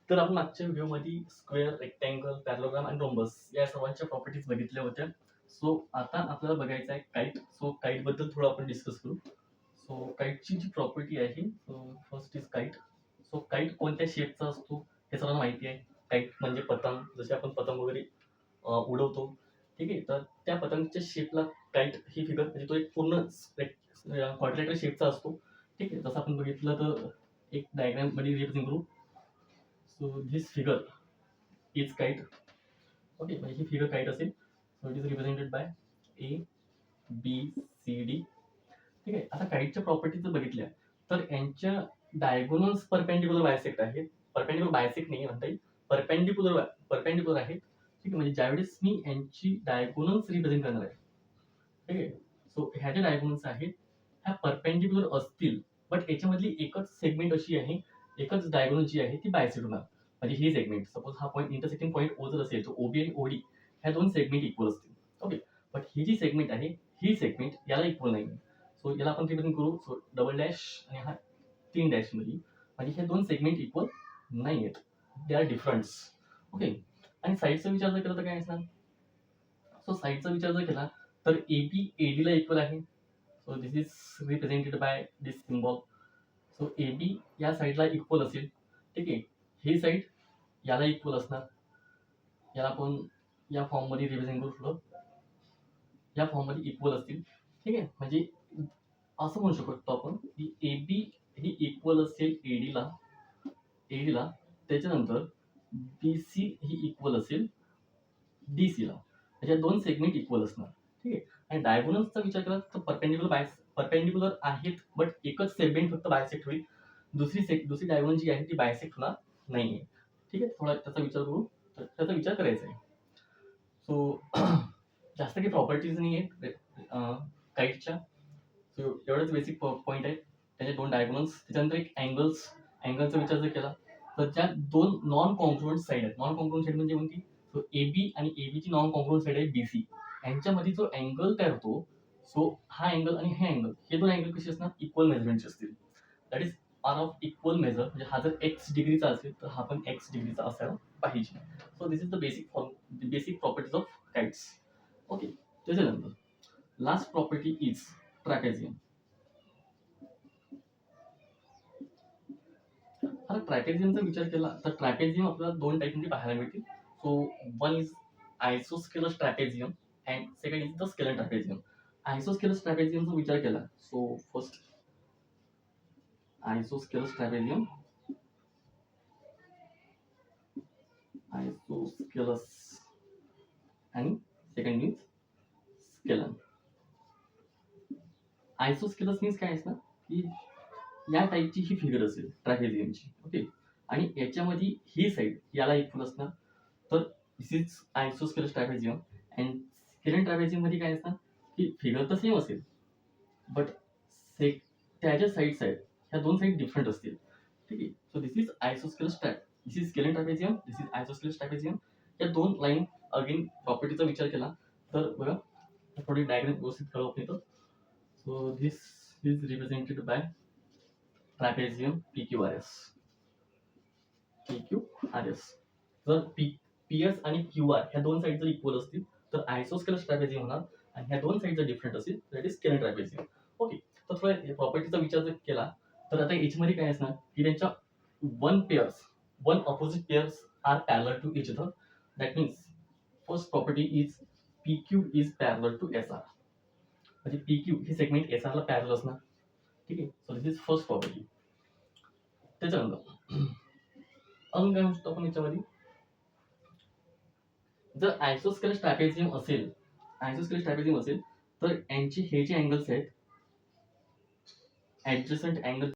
तर आपण मागच्या व्हिडिओमध्ये स्क्वेअर, रेक्टँगल, पॅरालोग्राम आणि रोम्बस या सर्वांच्या प्रॉपर्टीज बघितल्या होत्या. सो आता आपल्याला बघायचं आहे काईट. सो काईटबद्दल थोडं आपण डिस्कस करू. सो काईटची जी प्रॉपर्टी आहे, so first is kite. So kite कोणत्या शेपचा असतो हे सर्वांना माहिती आहे. काईट म्हणजे पतंग, जसे आपण पतंग वगैरे उडवतो, ठीक आहे. तर त्या पतंगच्या शेपला काईट ही फिगर म्हणजे तो एक पूर्ण क्वाड्रिलेटरल शेपचा असतो, ठीक आहे. जसं आपण बघितलं तर एक डायग्राम मध्ये रिप्रेझेंट करू. So this figure is kite. Okay, म्हणजे ही फिगर काईट असेल. So it is represented by A B C D, ठीक आहे. आता काईटच्या प्रॉपर्टीज जर बघितल्या तर यांच्या डायगोनल्स परपेंडिक्युलर बायसेक्ट आहेत. परपेंडिक्युलर बायसेक्ट नाही म्हणता येईल, परपेंडिक्युलर आहेत, ठीक आहे. म्हणजे ज्यावेळेस मी यांची डायगोनल्स रिप्रेझेंट करणार आहे, ठीक आहे. सो ह्या ज्या डायगोनल्स आहेत ह्या परपेंडिक्युलर असतील, बट याच्यामधली एकच सेगमेंट अशी आहे, एकच डायगोनल जी आहे ती बायसेक्ट होणार. म्हणजे ही सेगमेंट, सपोज हा पॉईंट इंटरसेक्टिंग पॉईंट ओ जर असेल तर ओबी आणि ओडी ह्या दोन सेगमेंट इक्वल असतील. ओके, बट ही जी सेगमेंट आहे ही सेगमेंट याला इक्वल नाही. सो याला आपण रिप्रेझेंट करू. सो डबल डॅश आणि हा 3 डॅश मध्ये, म्हणजे हे दोन सेगमेंट इक्वल नाही आहेत, दे आर डिफरंट्स. ओके, आणि साईडचा विचार जर केला तर काय असणार. सो साईडचा विचार जर केला तर एबी एडीला इक्वल आहे. So this is represented by this symbol. So A B या साईडला इक्वल असेल, ठीक आहे. ही साईड याला इक्वल असणार. याला आपण या फॉर्म मध्ये रिप्रेझेंट करू थोडं. या फॉर्म मध्ये इक्वल असतील, ठीक आहे. म्हणजे असं म्हणू शकतो आपण की एबी ही इक्वल असेल एडीला, त्याच्यानंतर बीसी ही इक्वल असेल डीसीला. त्याच्या दोन सेगमेंट इक्वल असणार, ठीक आहे. आणि डायगोनल्सचा विचार केला तर परपेंडिक्युलर आहेत, बट एकच सेगमेंट फक्त बायसेक्ट होईल. दुसरी डायगोनल जी आहे ती बायसेक्ट होणार नाहीये, ठीक आहे. थोडा त्याचा विचार करू, त्याचा विचार करायचा आहे. सो जास्त काही प्रॉपर्टीज नाही आहेत काईटच्या. सो एवढंच बेसिक पॉईंट आहे. त्याचे दोन डायगोनल्स, त्याच्यानंतर एक अँगलचा विचार जर केला तर त्या दोन नॉन कॉन्ग्रुएंट साईड आहेत. नॉन कॉन्ग्रुएंट साईड म्हणजे कोणती. सो एबी आणि एबीची नॉन कॉन्ग्रुएंट साईड आहे बीसी. यांच्यामध्ये जो अँगल तयार होतो, सो हा अँगल आणि हे अँगल, हे दोन अँगल कसे असणार, इक्वल मेजरमेंटचे असतील. That is are of equal measure. म्हणजे हा जर एक्स डिग्रीचा असेल तर हा पण एक्स डिग्रीचा असायला पाहिजे. So this is the basic properties of kites. Okay, त्याच्यानंतर लास्ट प्रॉपर्टी इज ट्रॅपेझियम. आता ट्रॅपेझियमचा विचार केला तर ट्रॅपेझियम आपल्याला दोन टाईपमध्ये पाहायला मिळतील. So one is isosceles trapezium and second is the scalar trapezium. Isosceles ट्रॅपेझियमचा विचार केला, so first isosceles trapezium, isosceles आणि second means scalar. Isosceles means काय असणार की या टाईपची ही फिगर असेल ट्रॅपेझियमची, ओके. आणि याच्यामध्ये ही साईड याला इक्वल असणार. तर this is isosceles trapezium. And scalar trapezium मध्ये काय असणार की फिगर तर सेम असेल, बट त्याच्या साईड्स आहेत ह्या दोन साईड डिफरंट असतील, ठीक आहे. So this is isosceles this is scalar trapezium, this is isosceles trapezium. या दोन लाईन अगेन प्रॉपर्टीचा विचार केला तर बघा थोडी डायग्राम व्यवस्थित कळू आपण इथं. So this is represented bye trapezium PQRS. जर पीएस आणि क्यूआर ह्या दोन साईड जर इक्वल असतील तर आयसोस्केलस ट्रॅपेझियम होणार, आणि ह्या दोन साईड जर डिफरंट असतील तर it is scalar trapezium. Okay, तर थोडा प्रॉपर्टीचा विचार जर केला तर आता याच्यामध्ये काय असणार की त्यांच्या one opposite pairs are parallel to each other. That means first property is PQ is parallel to SR. म्हणजे PQ ही सेगमेंट SR ला पॅरलल असणार, ठीक आहे. So this is first property. त्याच्यानंतर अजून काय म्हणतो आपण याच्यामध्ये, जर आयसोस्केलस ट्रॅपेझियम असेल तर यांचे हे जे अँगल्स आहेत ऍडजसंट अँगल